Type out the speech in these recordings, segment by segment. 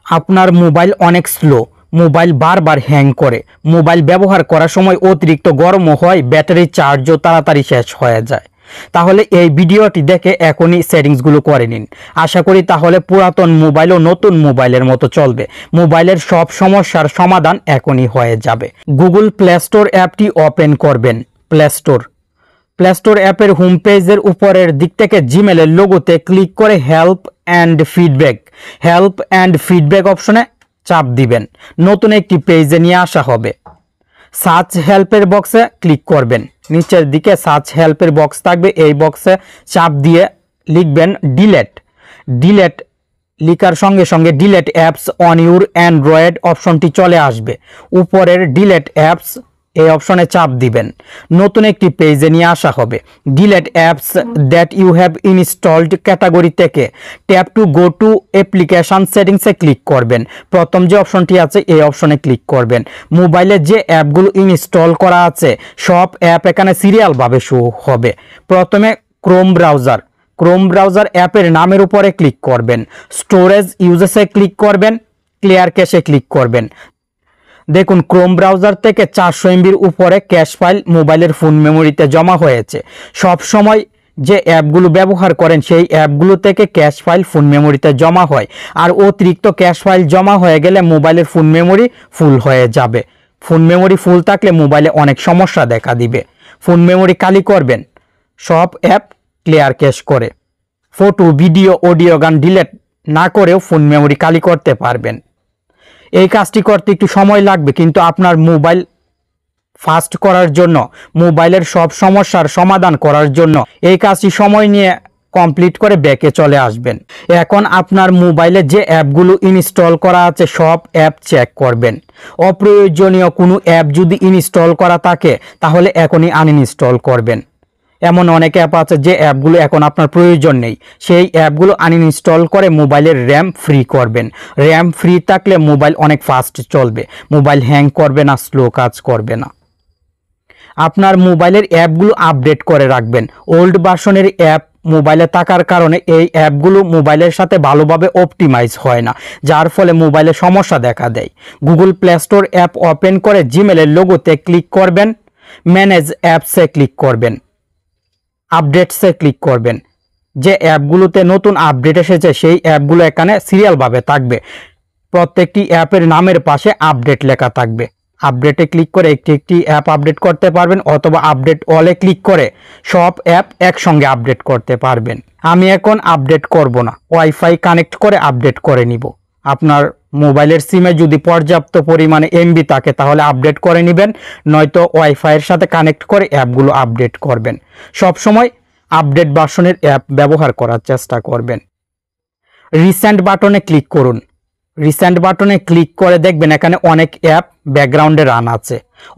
আপনার মোবাইল অনেক slow, mobile বারবার হ্যাং করে, মোবাইল ব্যবহার করার সময় অতিরিক্ত গরমও হয়, ব্যাটারি চার্জও তাড়াতাড়ি শেষ হয়ে যায়, তাহলে এই ভিডিওটি দেখে এখনই সেটিংসগুলো করে নিন। আশা করি তাহলে পুরাতন মোবাইলও নতুন মোবাইলের মতো চলবে, মোবাইলের সব সমস্যার সমাধান এখনই হয়ে যাবে। গুগল প্লে স্টোর অ্যাপটি ওপেন করবেন। প্লে স্টোর অ্যাপের হোম পেজের উপরের দিক থেকে জিমেলের লোগোতে ক্লিক করে হেল্প অ্যান্ড ফিডব্যাক অপশনে চাপ দিবেন। নতুন একটি পেজে নিয়ে আসা হবে। সার্চ হেল্পের বক্সে ক্লিক করবেন। নিচের দিকে সার্চ হেল্পের বক্স থাকবে, এই বক্সে চাপ দিয়ে লিখবেন ডিলেট লিখার সঙ্গে সঙ্গে delete apps on your Android অপশনটি চলে আসবে। উপরের ডিলেট অ্যাপস এই অপশনে চাপ দিবেন। নতুন একটি পেজে নিয়ে আসা হবে। Delete apps that you have installed category থেকে tap to go to application সেটিংসে ক্লিক করবেন। প্রথম যে অপশনটি আছে এই অপশনে ক্লিক করবেন। মোবাইলে যে অ্যাপগুলো ইনস্টল করা আছে সব অ্যাপ এখানে সিরিয়ালভাবে শো হবে। প্রথমে ক্রোম ব্রাউজার অ্যাপের নামের উপরে ক্লিক করবেন। স্টোরেজ ইউজেসে ক্লিক করবেন, ক্লিয়ার ক্যাশে ক্লিক করবেন। দেখুন ক্রোম ব্রাউজার থেকে 400 MBর উপরে ক্যাশ ফাইল মোবাইলের ফোন মেমোরিতে জমা হয়েছে। সব সময় যে অ্যাপগুলো ব্যবহার করেন সেই অ্যাপগুলো থেকে ক্যাশ ফাইল ফোন মেমোরিতে জমা হয়, আর অতিরিক্ত ক্যাশ ফাইল জমা হয়ে গেলে মোবাইলের ফোন মেমোরি ফুল হয়ে যাবে। ফোন মেমোরি ফুল থাকলে মোবাইলে অনেক সমস্যা দেখা দিবে। ফোন মেমোরি খালি করবেন সব অ্যাপ ক্লিয়ার ক্যাশ করে। ফটো, ভিডিও, অডিও, গান ডিলিট না করেও ফোন মেমোরি খালি করতে পারবেন। এই কাজটি করতে একটু সময় লাগবে, কিন্তু আপনার মোবাইল ফাস্ট করার জন্য, মোবাইলের সব সমস্যার সমাধান করার জন্য এই কাজটি সময় নিয়ে কমপ্লিট করে ব্যাকে চলে আসবেন। এখন আপনার মোবাইলে যে অ্যাপগুলো ইনস্টল করা আছে সব অ্যাপ চেক করবেন। অপ্রয়োজনীয় কোনো অ্যাপ যদি ইনস্টল করা থাকে তাহলে এখনই আনইনস্টল করবেন। এমন অনেক অ্যাপ আছে যে অ্যাপগুলো এখন আপনার প্রয়োজন নেই, সেই অ্যাপগুলো আনইনস্টল করে মোবাইলের র্যাম ফ্রি করবেন। র্যাম ফ্রি থাকলে মোবাইল অনেক ফাস্ট চলবে, মোবাইল হ্যাং করবে না, স্লো কাজ করবে না। আপনার মোবাইলের অ্যাপগুলো আপডেট করে রাখবেন। ওল্ড ভার্সনের অ্যাপ মোবাইলে থাকার কারণে এই অ্যাপগুলো মোবাইলের সাথে ভালোভাবে অপটিমাইজ হয় না, যার ফলে মোবাইলে সমস্যা দেখা দেয়। Google play store app open করে জিমেলের লোগোতে ক্লিক করবেন, ম্যানেজ অ্যাপসে ক্লিক করবেন, আপডেটসে ক্লিক করবেন। যে অ্যাপগুলোতে নতুন আপডেট এসেছে সেই অ্যাপগুলো এখানে সিরিয়ালভাবে থাকবে। প্রত্যেকটি অ্যাপের নামের পাশে আপডেট লেখা থাকবে। আপডেটে ক্লিক করে একটি একটি অ্যাপ আপডেট করতে পারবেন, অথবা আপডেট অলে ক্লিক করে সব অ্যাপ একসঙ্গে আপডেট করতে পারবেন। আমি এখন আপডেট করব না, ওয়াইফাই কানেক্ট করে আপডেট করে নিব। আপনার মোবাইলের সিমে যদি পর্যাপ্ত পরিমাণে এমবি থাকে তাহলে আপডেট করে নেবেন, নয়তো ওয়াইফাইয়ের সাথে কানেক্ট করে অ্যাপগুলো আপডেট করবেন। সব সময় আপডেট ভার্সনের অ্যাপ ব্যবহার করার চেষ্টা করবেন। রিসেন্ট বাটনে ক্লিক করুন। রিসেন্ট বাটনে ক্লিক করে দেখবেন এখানে অনেক অ্যাপ ব্যাকগ্রাউন্ডে রান আছে।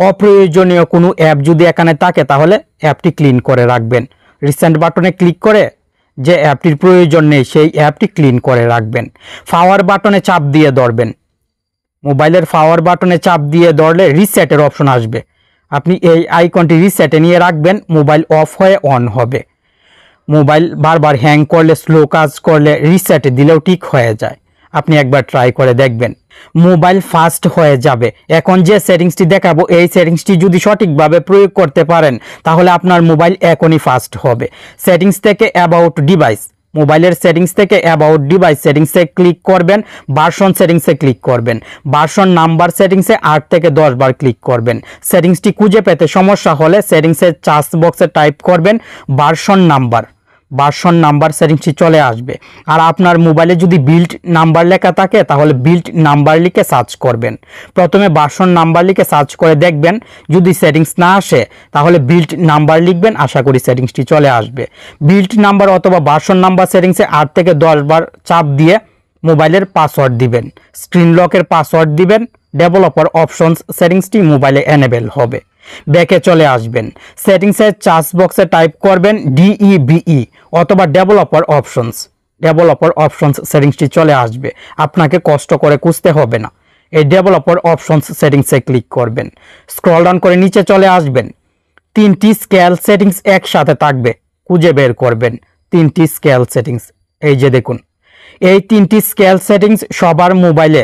অপ্রয়োজনীয় কোনো অ্যাপ যদি এখানে থাকে তাহলে অ্যাপটি ক্লিন করে রাখবেন। রিসেন্ট বাটনে ক্লিক করে যে অ্যাপটির প্রয়োজন নেই সেই অ্যাপটি ক্লিন করে রাখবেন। পাওয়ার বাটনে চাপ দিয়ে ধরবেন। মোবাইলের পাওয়ার বাটনে চাপ দিয়ে ধরলে রিসেটের অপশন আসবে। আপনি এই আইকনটি রিসেটে নিয়ে রাখবেন, মোবাইল অফ হয়ে অন হবে। মোবাইল বারবার হ্যাং করলে, স্লো কাজ করলে রিসেটে দিলেও ঠিক হয়ে যায়। আপনি একবার ট্রাই করে দেখবেন, মোবাইল ফাস্ট হয়ে যাবে। এখন যে সেটিংসটি দেখাবো এই সেটিংসটি যদি সঠিকভাবে প্রয়োগ করতে পারেন তাহলে আপনার মোবাইল এখনই ফাস্ট হবে। সেটিংস থেকে অ্যাবাউট ডিভাইস, মোবাইলের সেটিংস থেকে অ্যাবাউট ডিভাইস সেটিংসে ক্লিক করবেন, ভার্সন সেটিংসে ক্লিক করবেন। ভার্সন নাম্বার সেটিংসে 8 থেকে 10 বার ক্লিক করবেন। সেটিংসটি খুঁজে পেতে সমস্যা হলে সেটিংসের সার্চ বক্সে টাইপ করবেন ভার্সন নাম্বার সেটিংসটি চলে আসবে। আর আপনার মোবাইলে যদি বিল্ড নাম্বার লেখা থাকে তাহলে বিল্ড নাম্বার লিখে সার্চ করবেন। প্রথমে ভার্সন নাম্বার লিখে সার্চ করে দেখবেন, যদি সেটিংস না আসে তাহলে বিল্ড নাম্বার লিখবেন, আশা করি সেটিংসটি চলে আসবে। বিল্ড নাম্বার অথবা ভার্সন নাম্বার সেটিংসে 8 থেকে 10 বার চাপ দিয়ে মোবাইলের পাসওয়ার্ড দিবেন, স্ক্রিন লকের পাসওয়ার্ড দিবেন। ডেভেলপার অপশনস সেটিংসটি মোবাইলে এনেবল হবে। ব্যাকে চলে আসবেন, সেটিংসের সার্চ বক্সে টাইপ করবেন DEVE অথবা ডেভেলপার অপশনস সেটিংসটি চলে আসবে। আপনাকে কষ্ট করে খুঁজতে হবে না। এই ডেভেলপার অপশনস সেটিংসে ক্লিক করবেন, স্ক্রল ডাউন করে নিচে চলে আসবেন। 3টি স্কেল সেটিংস একসাথে থাকবে, খুঁজে বের করবেন 3টি স্কেল সেটিংস। এই যে দেখুন, এই 3টি স্কেল সেটিংস সবার মোবাইলে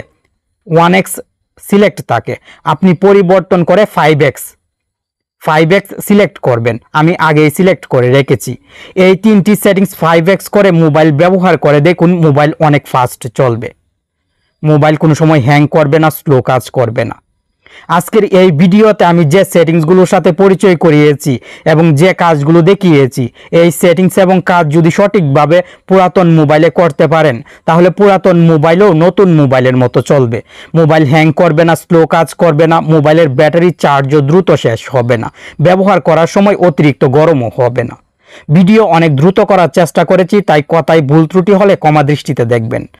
1x সিলেক্ট থাকে, আপনি পরিবর্তন করে 5x সিলেক্ট করবেন। আমি আগেই সিলেক্ট করে রেখেছি। এই 3টি সেটিংস 5x করে মোবাইল ব্যবহার করে দেখুন, মোবাইল অনেক ফাস্ট চলবে, মোবাইল কোনো সময় হ্যাং করবে না, স্লো কাজ করবে না। আজকের এই ভিডিওতে আমি যে সেটিংসগুলোর সাথে পরিচয় করিয়েছি এবং যে কাজগুলো দেখিয়েছি, এই সেটিংস এবং কাজ যদি সঠিকভাবে পুরাতন মোবাইলে করতে পারেন, তাহলে পুরাতন মোবাইলেও নতুন মোবাইলের মতো চলবে। মোবাইল হ্যাং করবে না, স্লো কাজ করবে না, মোবাইলের ব্যাটারি চার্জও দ্রুত শেষ হবে না, ব্যবহার করার সময় অতিরিক্ত গরমও হবে না। ভিডিও অনেক দ্রুত করার চেষ্টা করেছি, তাই কথায় ভুল ত্রুটি হলে ক্ষমা দৃষ্টিতে দেখবেন।